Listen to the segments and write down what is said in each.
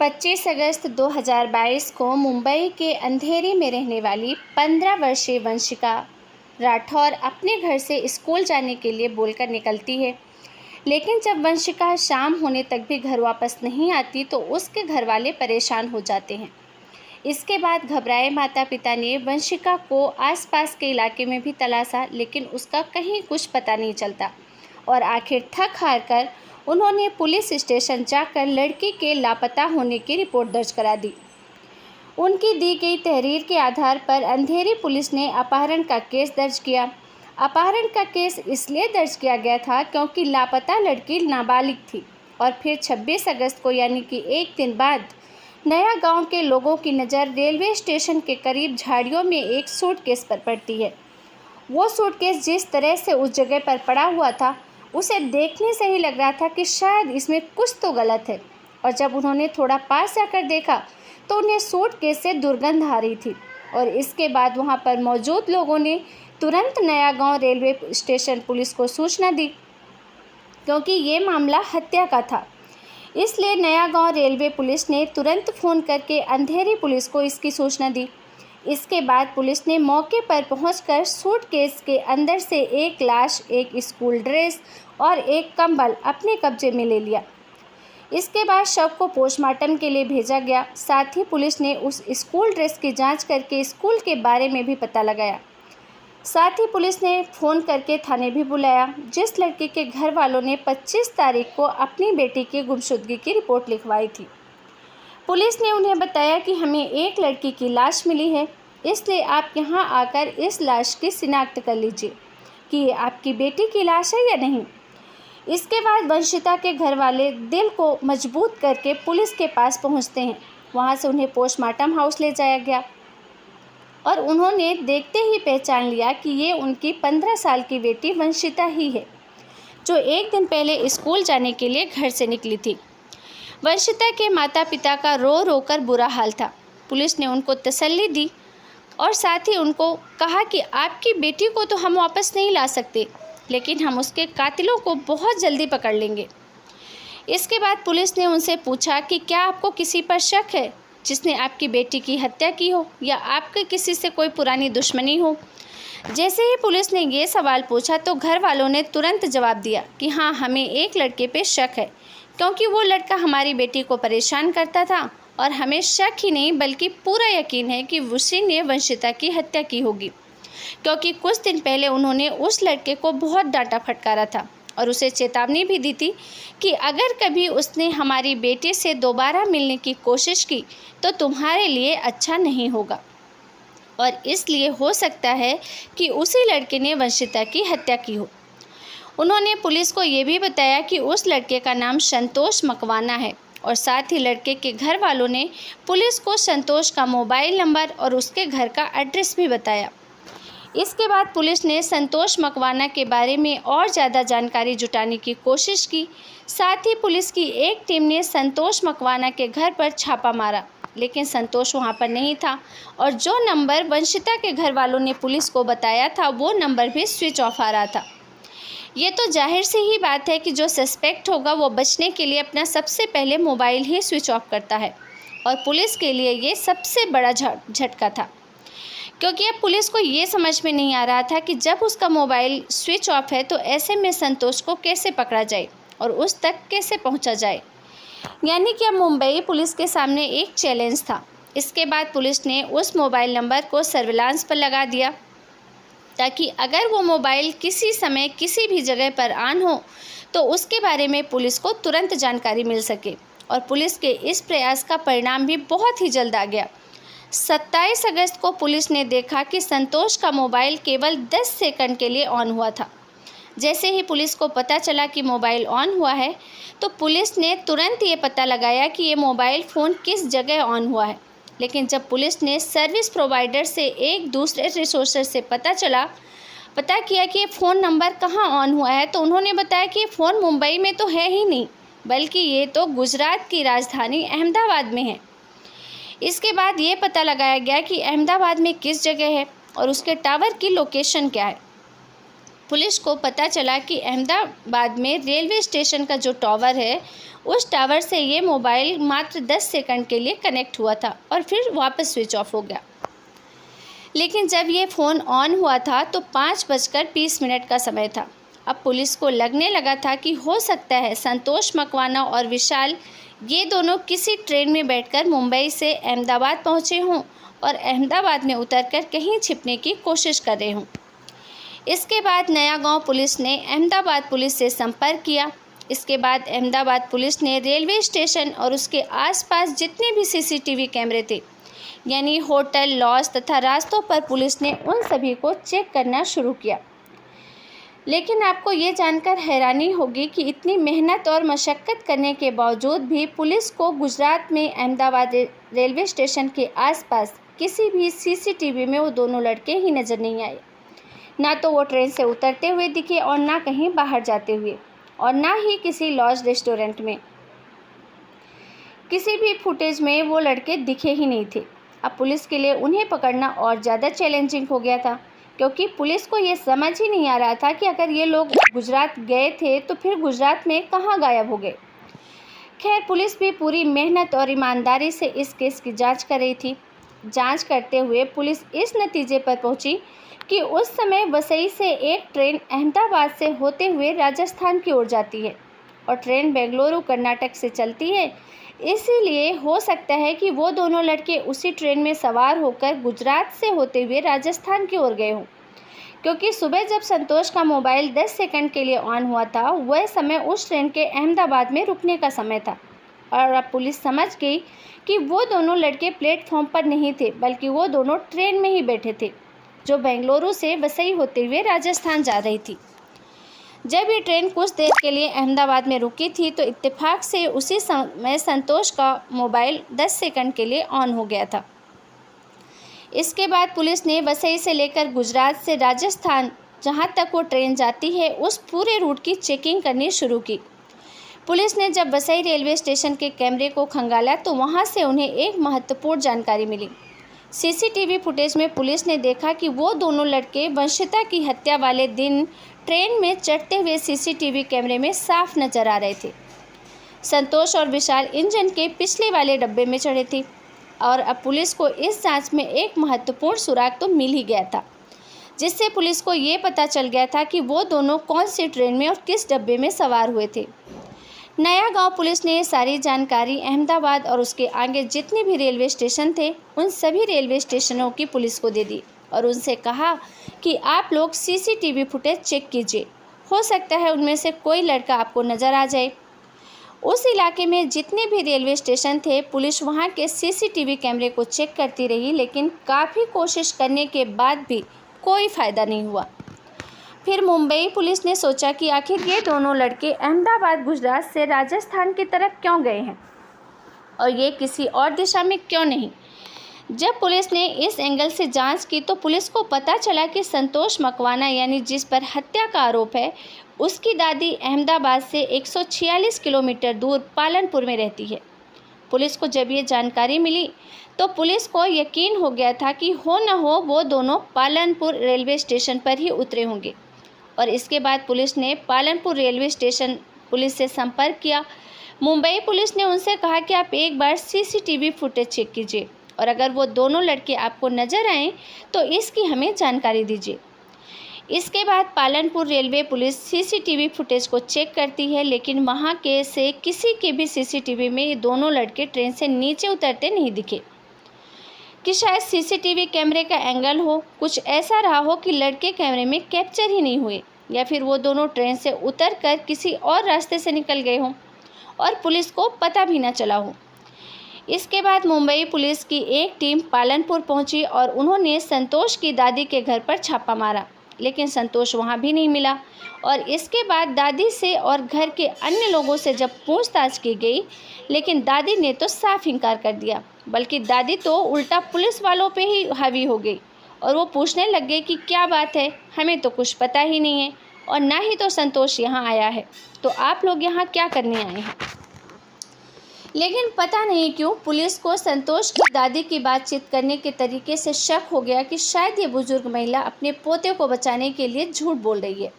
25 अगस्त 2022 को मुंबई के अंधेरी में रहने वाली 15 वर्षीय वंशिका राठौर अपने घर से स्कूल जाने के लिए बोलकर निकलती है। लेकिन जब वंशिका शाम होने तक भी घर वापस नहीं आती तो उसके घर वाले परेशान हो जाते हैं। इसके बाद घबराए माता पिता ने वंशिका को आसपास के इलाके में भी तलाशा, लेकिन उसका कहीं कुछ पता नहीं चलता और आखिर थक हार कर उन्होंने पुलिस स्टेशन जाकर लड़की के लापता होने की रिपोर्ट दर्ज करा दी। उनकी दी गई तहरीर के आधार पर अंधेरी पुलिस ने अपहरण का केस दर्ज किया। अपहरण का केस इसलिए दर्ज किया गया था क्योंकि लापता लड़की नाबालिग थी और फिर 26 अगस्त को यानी कि एक दिन बाद नया गांव के लोगों की नज़र रेलवे स्टेशन के करीब झाड़ियों में एक सूटकेस पर पड़ती है। वो सूटकेस जिस तरह से उस जगह पर पड़ा हुआ था, उसे देखने से ही लग रहा था कि शायद इसमें कुछ तो गलत है। और जब उन्होंने थोड़ा पास जाकर देखा तो उन्हें सूटकेस से दुर्गंध आ रही थी और इसके बाद वहां पर मौजूद लोगों ने तुरंत नया गांव रेलवे स्टेशन पुलिस को सूचना दी, क्योंकि ये मामला हत्या का था। इसलिए नया गांव रेलवे पुलिस ने तुरंत फ़ोन करके अंधेरी पुलिस को इसकी सूचना दी। इसके बाद पुलिस ने मौके पर पहुंचकर सूटकेस के अंदर से एक लाश, एक स्कूल ड्रेस और एक कंबल अपने कब्जे में ले लिया। इसके बाद शव को पोस्टमार्टम के लिए भेजा गया। साथ ही पुलिस ने उस स्कूल ड्रेस की जांच करके स्कूल के बारे में भी पता लगाया। साथ ही पुलिस ने फ़ोन करके थाने भी बुलाया। जिस लड़की के घर वालों ने 25 तारीख को अपनी बेटी की गुमशुदगी की रिपोर्ट लिखवाई थी, पुलिस ने उन्हें बताया कि हमें एक लड़की की लाश मिली है, इसलिए आप यहां आकर इस लाश की शिनाख्त कर लीजिए कि ये आपकी बेटी की लाश है या नहीं। इसके बाद वंशिता के घर वाले दिल को मजबूत करके पुलिस के पास पहुंचते हैं। वहां से उन्हें पोस्टमार्टम हाउस ले जाया गया और उन्होंने देखते ही पहचान लिया कि ये उनकी 15 साल की बेटी वंशिता ही है, जो एक दिन पहले स्कूल जाने के लिए घर से निकली थी। वंशिता के माता पिता का रो रो कर बुरा हाल था। पुलिस ने उनको तसल्ली दी और साथ ही उनको कहा कि आपकी बेटी को तो हम वापस नहीं ला सकते, लेकिन हम उसके कातिलों को बहुत जल्दी पकड़ लेंगे। इसके बाद पुलिस ने उनसे पूछा कि क्या आपको किसी पर शक है जिसने आपकी बेटी की हत्या की हो या आपके किसी से कोई पुरानी दुश्मनी हो। जैसे ही पुलिस ने ये सवाल पूछा तो घर वालों ने तुरंत जवाब दिया कि हाँ, हमें एक लड़के पे शक है, क्योंकि वो लड़का हमारी बेटी को परेशान करता था और हमें शक ही नहीं बल्कि पूरा यकीन है कि उसी ने वंशिता की हत्या की होगी, क्योंकि कुछ दिन पहले उन्होंने उस लड़के को बहुत डांटा फटकारा था और उसे चेतावनी भी दी थी कि अगर कभी उसने हमारी बेटी से दोबारा मिलने की कोशिश की तो तुम्हारे लिए अच्छा नहीं होगा, और इसलिए हो सकता है कि उसी लड़के ने वंशिता की हत्या की हो। उन्होंने पुलिस को ये भी बताया कि उस लड़के का नाम संतोष मकवाना है और साथ ही लड़के के घर वालों ने पुलिस को संतोष का मोबाइल नंबर और उसके घर का एड्रेस भी बताया। इसके बाद पुलिस ने संतोष मकवाना के बारे में और ज़्यादा जानकारी जुटाने की कोशिश की। साथ ही पुलिस की एक टीम ने संतोष मकवाना के घर पर छापा मारा, लेकिन संतोष वहां पर नहीं था और जो नंबर वंशिता के घर वालों ने पुलिस को बताया था वो नंबर भी स्विच ऑफ आ रहा था। ये तो जाहिर सी ही बात है कि जो सस्पेक्ट होगा वो बचने के लिए अपना सबसे पहले मोबाइल ही स्विच ऑफ करता है, और पुलिस के लिए ये सबसे बड़ा झटका था, क्योंकि अब पुलिस को ये समझ में नहीं आ रहा था कि जब उसका मोबाइल स्विच ऑफ है तो ऐसे में संतोष को कैसे पकड़ा जाए और उस तक कैसे पहुंचा जाए। यानी कि अब मुंबई पुलिस के सामने एक चैलेंज था। इसके बाद पुलिस ने उस मोबाइल नंबर को सर्विलांस पर लगा दिया ताकि अगर वो मोबाइल किसी समय किसी भी जगह पर ऑन हो तो उसके बारे में पुलिस को तुरंत जानकारी मिल सके, और पुलिस के इस प्रयास का परिणाम भी बहुत ही जल्द आ गया। 27 अगस्त को पुलिस ने देखा कि संतोष का मोबाइल केवल 10 सेकंड के लिए ऑन हुआ था। जैसे ही पुलिस को पता चला कि मोबाइल ऑन हुआ है तो पुलिस ने तुरंत ये पता लगाया कि ये मोबाइल फ़ोन किस जगह ऑन हुआ है। लेकिन जब पुलिस ने सर्विस प्रोवाइडर से एक दूसरे रिसोर्सर से पता किया कि ये फ़ोन नंबर कहाँ ऑन हुआ है, तो उन्होंने बताया कि ये फ़ोन मुंबई में तो है ही नहीं, बल्कि ये तो गुजरात की राजधानी अहमदाबाद में है। इसके बाद ये पता लगाया गया कि अहमदाबाद में किस जगह है और उसके टावर की लोकेशन क्या है। पुलिस को पता चला कि अहमदाबाद में रेलवे स्टेशन का जो टावर है, उस टावर से ये मोबाइल मात्र 10 सेकंड के लिए कनेक्ट हुआ था और फिर वापस स्विच ऑफ हो गया। लेकिन जब ये फ़ोन ऑन हुआ था तो 5:20 का समय था। अब पुलिस को लगने लगा था कि हो सकता है संतोष मकवाना और विशाल ये दोनों किसी ट्रेन में बैठकर मुंबई से अहमदाबाद पहुँचे हों और अहमदाबाद में उतरकर कहीं छिपने की कोशिश कर रहे हों। इसके बाद नया गांव पुलिस ने अहमदाबाद पुलिस से संपर्क किया। इसके बाद अहमदाबाद पुलिस ने रेलवे स्टेशन और उसके आसपास जितने भी सीसीटीवी कैमरे थे, यानी होटल, लॉज तथा रास्तों पर, पुलिस ने उन सभी को चेक करना शुरू किया। लेकिन आपको ये जानकर हैरानी होगी कि इतनी मेहनत और मशक्क़त करने के बावजूद भी पुलिस को गुजरात में अहमदाबाद रेलवे स्टेशन के आसपास किसी भी सीसीटीवी में वो दोनों लड़के ही नज़र नहीं आए। ना तो वो ट्रेन से उतरते हुए दिखे और ना कहीं बाहर जाते हुए, और ना ही किसी लॉज रेस्टोरेंट में। किसी भी फुटेज में वो लड़के दिखे ही नहीं थे। अब पुलिस के लिए उन्हें पकड़ना और ज़्यादा चैलेंजिंग हो गया था, क्योंकि पुलिस को ये समझ ही नहीं आ रहा था कि अगर ये लोग गुजरात गए थे तो फिर गुजरात में कहाँ गायब हो गए। खैर, पुलिस भी पूरी मेहनत और ईमानदारी से इस केस की जांच कर रही थी। जांच करते हुए पुलिस इस नतीजे पर पहुंची कि उस समय वसई से एक ट्रेन अहमदाबाद से होते हुए राजस्थान की ओर जाती है और ट्रेन बेंगलुरु कर्नाटक से चलती है। इसीलिए हो सकता है कि वो दोनों लड़के उसी ट्रेन में सवार होकर गुजरात से होते हुए राजस्थान की ओर गए हों, क्योंकि सुबह जब संतोष का मोबाइल 10 सेकंड के लिए ऑन हुआ था, वह समय उस ट्रेन के अहमदाबाद में रुकने का समय था। और अब पुलिस समझ गई कि वो दोनों लड़के प्लेटफॉर्म पर नहीं थे, बल्कि वो दोनों ट्रेन में ही बैठे थे जो बेंगलुरु से वसई होते हुए राजस्थान जा रही थी। जब ये ट्रेन कुछ देर के लिए अहमदाबाद में रुकी थी तो इत्तेफाक से उसी समय संतोष का मोबाइल 10 सेकंड के लिए ऑन हो गया था। इसके बाद पुलिस ने वसई से लेकर गुजरात से राजस्थान जहां तक वो ट्रेन जाती है उस पूरे रूट की चेकिंग करनी शुरू की। पुलिस ने जब वसई रेलवे स्टेशन के कैमरे को खंगाला तो वहां से उन्हें एक महत्वपूर्ण जानकारी मिली। सीसीटीवी फुटेज में पुलिस ने देखा कि वो दोनों लड़के वंशिता की हत्या वाले दिन ट्रेन में चढ़ते हुए सीसीटीवी कैमरे में साफ नजर आ रहे थे। संतोष और विशाल इंजन के पिछले वाले डब्बे में चढ़े थे और अब पुलिस को इस जांच में एक महत्वपूर्ण सुराग तो मिल ही गया था, जिससे पुलिस को ये पता चल गया था कि वो दोनों कौन सी ट्रेन में और किस डब्बे में सवार हुए थे। नया गांव पुलिस ने ये सारी जानकारी अहमदाबाद और उसके आगे जितने भी रेलवे स्टेशन थे उन सभी रेलवे स्टेशनों की पुलिस को दे दी और उनसे कहा कि आप लोग सीसीटीवी फुटेज चेक कीजिए, हो सकता है उनमें से कोई लड़का आपको नज़र आ जाए। उस इलाके में जितने भी रेलवे स्टेशन थे पुलिस वहां के सीसीटीवी कैमरे को चेक करती रही, लेकिन काफ़ी कोशिश करने के बाद भी कोई फ़ायदा नहीं हुआ। फिर मुंबई पुलिस ने सोचा कि आखिर ये दोनों लड़के अहमदाबाद गुजरात से राजस्थान की तरफ क्यों गए हैं और ये किसी और दिशा में क्यों नहीं। जब पुलिस ने इस एंगल से जांच की तो पुलिस को पता चला कि संतोष मकवाना, यानी जिस पर हत्या का आरोप है, उसकी दादी अहमदाबाद से 146 किलोमीटर दूर पालनपुर में रहती है। पुलिस को जब ये जानकारी मिली तो पुलिस को यकीन हो गया था कि हो न हो वो दोनों पालनपुर रेलवे स्टेशन पर ही उतरे होंगे और इसके बाद पुलिस ने पालनपुर रेलवे स्टेशन पुलिस से संपर्क किया। मुंबई पुलिस ने उनसे कहा कि आप एक बार सीसीटीवी फुटेज चेक कीजिए और अगर वो दोनों लड़के आपको नज़र आएँ तो इसकी हमें जानकारी दीजिए। इसके बाद Palanpur railway police CCTV footage को चेक करती है, लेकिन वहाँ के से किसी के भी सीसीटीवी में ये दोनों लड़के ट्रेन से नीचे उतरते नहीं दिखे। कि शायद सीसीटीवी कैमरे का एंगल हो, कुछ ऐसा रहा हो कि लड़के कैमरे में कैप्चर ही नहीं हुए, या फिर वो दोनों ट्रेन से उतरकर किसी और रास्ते से निकल गए हों और पुलिस को पता भी ना चला हो। इसके बाद मुंबई पुलिस की एक टीम पालनपुर पहुंची और उन्होंने संतोष की दादी के घर पर छापा मारा, लेकिन संतोष वहां भी नहीं मिला। और इसके बाद दादी से और घर के अन्य लोगों से जब पूछताछ की गई, लेकिन दादी ने तो साफ इनकार कर दिया, बल्कि दादी तो उल्टा पुलिस वालों पे ही हावी हो गई और वो पूछने लग गए कि क्या बात है, हमें तो कुछ पता ही नहीं है और ना ही तो संतोष यहाँ आया है, तो आप लोग यहाँ क्या करने आए हैं। लेकिन पता नहीं क्यों पुलिस को संतोष की दादी की बातचीत करने के तरीके से शक हो गया कि शायद ये बुजुर्ग महिला अपने पोते को बचाने के लिए झूठ बोल रही है।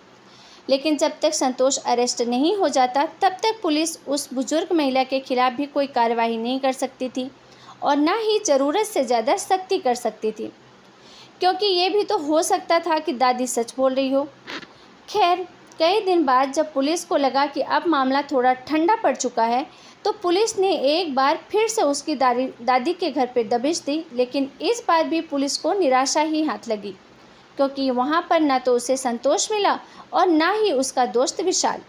लेकिन जब तक संतोष अरेस्ट नहीं हो जाता तब तक पुलिस उस बुजुर्ग महिला के खिलाफ भी कोई कार्रवाई नहीं कर सकती थी और ना ही ज़रूरत से ज़्यादा सख्ती कर सकती थी, क्योंकि ये भी तो हो सकता था कि दादी सच बोल रही हो। खैर, कई दिन बाद जब पुलिस को लगा कि अब मामला थोड़ा ठंडा पड़ चुका है तो पुलिस ने एक बार फिर से उसकी दादी के घर पर दबिश दी। लेकिन इस बार भी पुलिस को निराशा ही हाथ लगी, क्योंकि वहाँ पर ना तो उसे संतोष मिला और ना ही उसका दोस्त विशाल।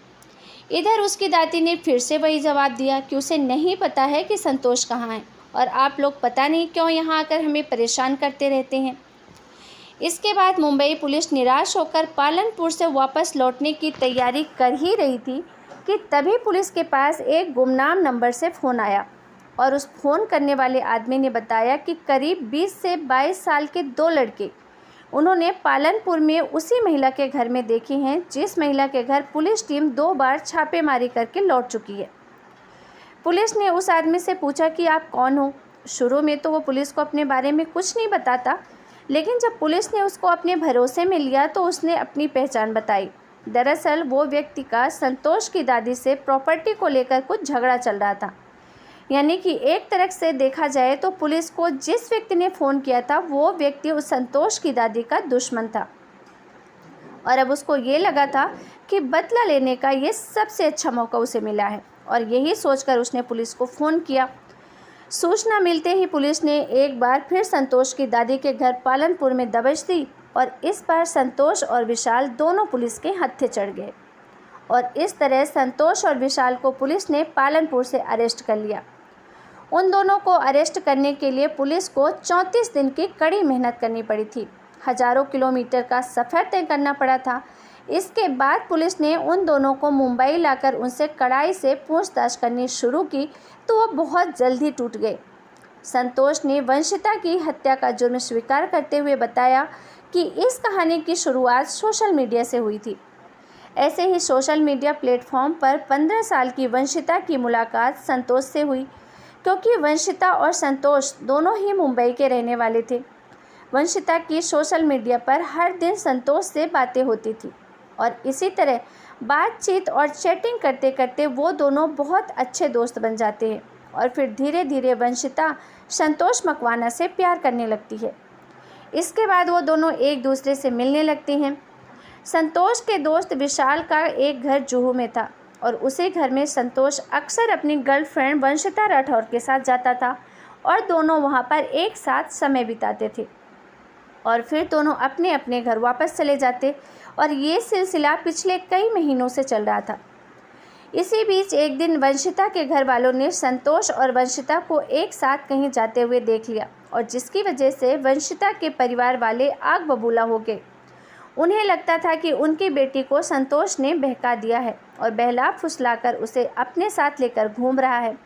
इधर उसकी दादी ने फिर से वही जवाब दिया कि उसे नहीं पता है कि संतोष कहाँ है और आप लोग पता नहीं क्यों यहाँ आकर हमें परेशान करते रहते हैं। इसके बाद मुंबई पुलिस निराश होकर पालनपुर से वापस लौटने की तैयारी कर ही रही थी कि तभी पुलिस के पास एक गुमनाम नंबर से फ़ोन आया और उस फ़ोन करने वाले आदमी ने बताया कि करीब 20 से 22 साल के 2 लड़के उन्होंने पालनपुर में उसी महिला के घर में देखे हैं जिस महिला के घर पुलिस टीम 2 बार छापेमारी करके लौट चुकी है। पुलिस ने उस आदमी से पूछा कि आप कौन हो। शुरू में तो वो पुलिस को अपने बारे में कुछ नहीं बताता, लेकिन जब पुलिस ने उसको अपने भरोसे में लिया तो उसने अपनी पहचान बताई। दरअसल वो व्यक्ति का संतोष की दादी से प्रॉपर्टी को लेकर कुछ झगड़ा चल रहा था। यानी कि एक तरह से देखा जाए तो पुलिस को जिस व्यक्ति ने फ़ोन किया था वो व्यक्ति उस संतोष की दादी का दुश्मन था और अब उसको ये लगा था कि बदला लेने का ये सबसे अच्छा मौका उसे मिला है और यही सोचकर उसने पुलिस को फ़ोन किया। सूचना मिलते ही पुलिस ने एक बार फिर संतोष की दादी के घर पालनपुर में दबिश दी और इस बार संतोष और विशाल दोनों पुलिस के हत्थे चढ़ गए और इस तरह संतोष और विशाल को पुलिस ने पालनपुर से अरेस्ट कर लिया। उन दोनों को अरेस्ट करने के लिए पुलिस को 34 दिन की कड़ी मेहनत करनी पड़ी थी। हज़ारों किलोमीटर का सफ़र तय करना पड़ा था। इसके बाद पुलिस ने उन दोनों को मुंबई लाकर उनसे कड़ाई से पूछताछ करनी शुरू की तो वो बहुत जल्दी टूट गए। संतोष ने वंशिता की हत्या का जुर्म स्वीकार करते हुए बताया कि इस कहानी की शुरुआत सोशल मीडिया से हुई थी। ऐसे ही सोशल मीडिया प्लेटफॉर्म पर 15 साल की वंशिता की मुलाकात संतोष से हुई, क्योंकि वंशिता और संतोष दोनों ही मुंबई के रहने वाले थे। वंशिता की सोशल मीडिया पर हर दिन संतोष से बातें होती थी और इसी तरह बातचीत और चैटिंग करते करते वो दोनों बहुत अच्छे दोस्त बन जाते हैं और फिर धीरे धीरे वंशिता संतोष मकवाना से प्यार करने लगती है। इसके बाद वो दोनों एक दूसरे से मिलने लगते हैं। संतोष के दोस्त विशाल का एक घर जुहू में था और उसी घर में संतोष अक्सर अपनी गर्लफ्रेंड वंशिता राठौर के साथ जाता था और दोनों वहाँ पर एक साथ समय बिताते थे और फिर दोनों अपने अपने घर वापस चले जाते और ये सिलसिला पिछले कई महीनों से चल रहा था। इसी बीच एक दिन वंशिता के घर वालों ने संतोष और वंशिता को एक साथ कहीं जाते हुए देख लिया और जिसकी वजह से वंशिता के परिवार वाले आग बबूला हो गए। उन्हें लगता था कि उनकी बेटी को संतोष ने बहका दिया है और बहला फुसलाकर उसे अपने साथ लेकर घूम रहा है।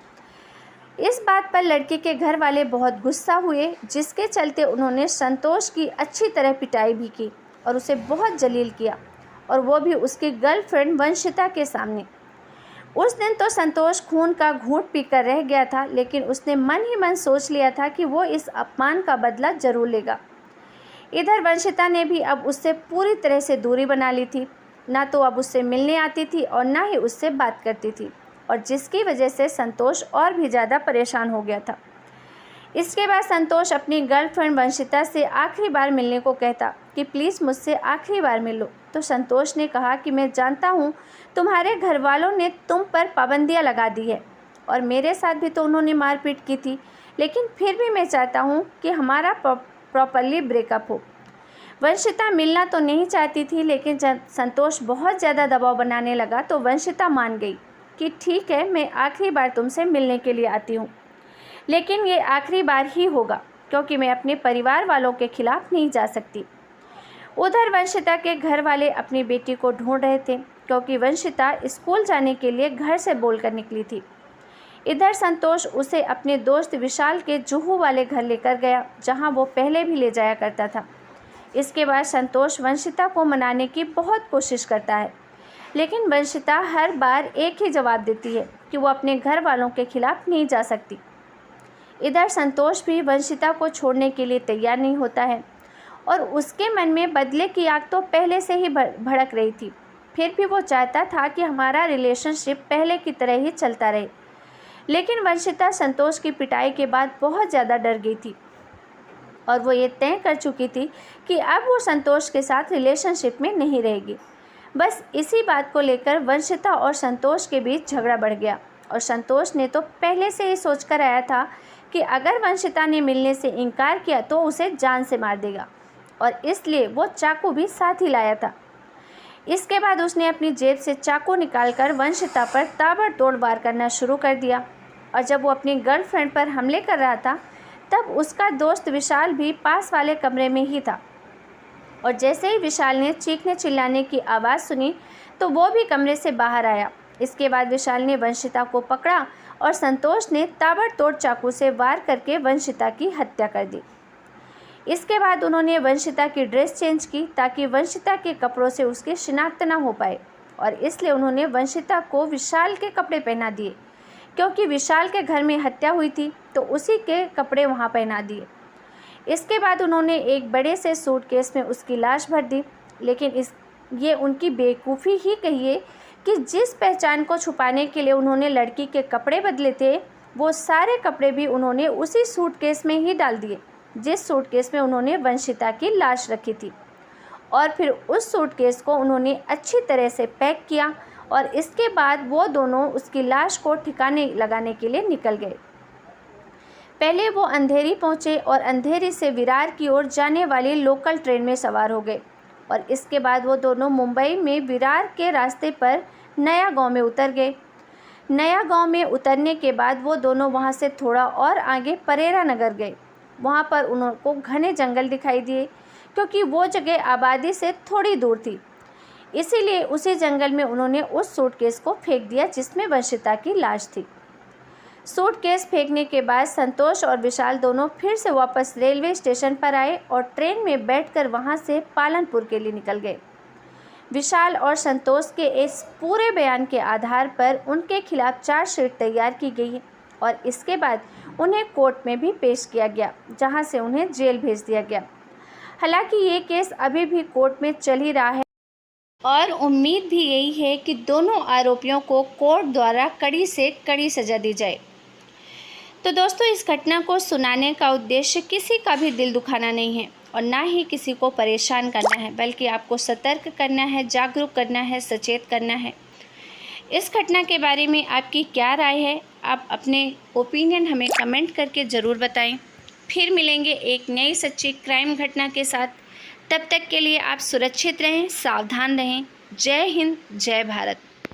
इस बात पर लड़के के घर वाले बहुत गुस्सा हुए, जिसके चलते उन्होंने संतोष की अच्छी तरह पिटाई भी की और उसे बहुत जलील किया, और वो भी उसकी गर्लफ्रेंड वंशिता के सामने। उस दिन तो संतोष खून का घूंट पीकर रह गया था, लेकिन उसने मन ही मन सोच लिया था कि वो इस अपमान का बदला जरूर लेगा। इधर वंशिता ने भी अब उससे पूरी तरह से दूरी बना ली थी। ना तो अब उससे मिलने आती थी और ना ही उससे बात करती थी, और जिसकी वजह से संतोष और भी ज़्यादा परेशान हो गया था। इसके बाद संतोष अपनी गर्लफ्रेंड वंशिता से आखिरी बार मिलने को कहता कि प्लीज़ मुझसे आखिरी बार मिलो। तो संतोष ने कहा कि मैं जानता हूँ तुम्हारे घर वालों ने तुम पर पाबंदियाँ लगा दी है और मेरे साथ भी तो उन्होंने मारपीट की थी, लेकिन फिर भी मैं चाहता हूँ कि हमारा प्रॉपरली ब्रेकअप हो। वंशिता मिलना तो नहीं चाहती थी, लेकिन जब संतोष बहुत ज़्यादा दबाव बनाने लगा तो वंशिता मान गई कि ठीक है, मैं आखिरी बार तुमसे मिलने के लिए आती हूँ, लेकिन ये आखिरी बार ही होगा क्योंकि मैं अपने परिवार वालों के खिलाफ नहीं जा सकती। उधर वंशिता के घर वाले अपनी बेटी को ढूंढ रहे थे क्योंकि वंशिता स्कूल जाने के लिए घर से बोलकर निकली थी। इधर संतोष उसे अपने दोस्त विशाल के जुहू वाले घर लेकर गया, जहां वो पहले भी ले जाया करता था। इसके बाद संतोष वंशिता को मनाने की बहुत कोशिश करता है, लेकिन वंशिता हर बार एक ही जवाब देती है कि वो अपने घर वालों के खिलाफ नहीं जा सकती। इधर संतोष भी वंशिता को छोड़ने के लिए तैयार नहीं होता है और उसके मन में बदले की आग तो पहले से ही भड़क रही थी। फिर भी वो चाहता था कि हमारा रिलेशनशिप पहले की तरह ही चलता रहे। लेकिन वंशिता संतोष की पिटाई के बाद बहुत ज़्यादा डर गई थी और वो ये तय कर चुकी थी कि अब वो संतोष के साथ रिलेशनशिप में नहीं रहेगी। बस इसी बात को लेकर वंशिता और संतोष के बीच झगड़ा बढ़ गया और संतोष ने तो पहले से ही सोच कर आया था कि अगर वंशिता ने मिलने से इनकार किया तो उसे जान से मार देगा और इसलिए वो चाकू भी साथ ही लाया था। इसके बाद उसने अपनी जेब से चाकू निकालकर वंशिता पर ताबड़तोड़ वार करना शुरू कर दिया और जब वो अपनी गर्लफ्रेंड पर हमले कर रहा था तब उसका दोस्त विशाल भी पास वाले कमरे में ही था और जैसे ही विशाल ने चीखने चिल्लाने की आवाज़ सुनी तो वो भी कमरे से बाहर आया। इसके बाद विशाल ने वंशिता को पकड़ा और संतोष ने ताबड़तोड़ चाकू से वार करके वंशिता की हत्या कर दी। इसके बाद उन्होंने वंशिता की ड्रेस चेंज की ताकि वंशिता के कपड़ों से उसकी शिनाख्त न हो पाए और इसलिए उन्होंने वंशिता को विशाल के कपड़े पहना दिए। क्योंकि विशाल के घर में हत्या हुई थी तो उसी के कपड़े वहाँ पहना दिए। इसके बाद उन्होंने एक बड़े से सूटकेस में उसकी लाश भर दी। लेकिन ये उनकी बेवकूफ़ी ही कहिए कि जिस पहचान को छुपाने के लिए उन्होंने लड़की के कपड़े बदले थे वो सारे कपड़े भी उन्होंने उसी सूटकेस में ही डाल दिए जिस सूटकेस में उन्होंने वंशिता की लाश रखी थी और फिर उस सूटकेस को उन्होंने अच्छी तरह से पैक किया और इसके बाद वो दोनों उसकी लाश को ठिकाने लगाने के लिए निकल गए। पहले वो अंधेरी पहुँचे और अंधेरी से विरार की ओर जाने वाली लोकल ट्रेन में सवार हो गए और इसके बाद वो दोनों मुंबई में विरार के रास्ते पर नया गांव में उतर गए। नया गांव में उतरने के बाद वो दोनों वहां से थोड़ा और आगे परेरा नगर गए। वहां पर उनको घने जंगल दिखाई दिए क्योंकि वो जगह आबादी से थोड़ी दूर थी। इसीलिए उसी जंगल में उन्होंने उस सूटकेस को फेंक दिया जिसमें वंशिता की लाश थी। सूटकेस फेंकने के बाद संतोष और विशाल दोनों फिर से वापस रेलवे स्टेशन पर आए और ट्रेन में बैठकर वहां से पालनपुर के लिए निकल गए। विशाल और संतोष के इस पूरे बयान के आधार पर उनके खिलाफ चार्जशीट तैयार की गई और इसके बाद उन्हें कोर्ट में भी पेश किया गया जहां से उन्हें जेल भेज दिया गया। हालांकि ये केस अभी भी कोर्ट में चल ही रहा है और उम्मीद भी यही है कि दोनों आरोपियों को कोर्ट द्वारा कड़ी से कड़ी सज़ा दी जाए। तो दोस्तों, इस घटना को सुनाने का उद्देश्य किसी का भी दिल दुखाना नहीं है और ना ही किसी को परेशान करना है, बल्कि आपको सतर्क करना है, जागरूक करना है, सचेत करना है। इस घटना के बारे में आपकी क्या राय है? आप अपने ओपिनियन हमें कमेंट करके ज़रूर बताएं। फिर मिलेंगे एक नई सच्ची क्राइम घटना के साथ। तब तक के लिए आप सुरक्षित रहें, सावधान रहें। जय हिंद, जय भारत।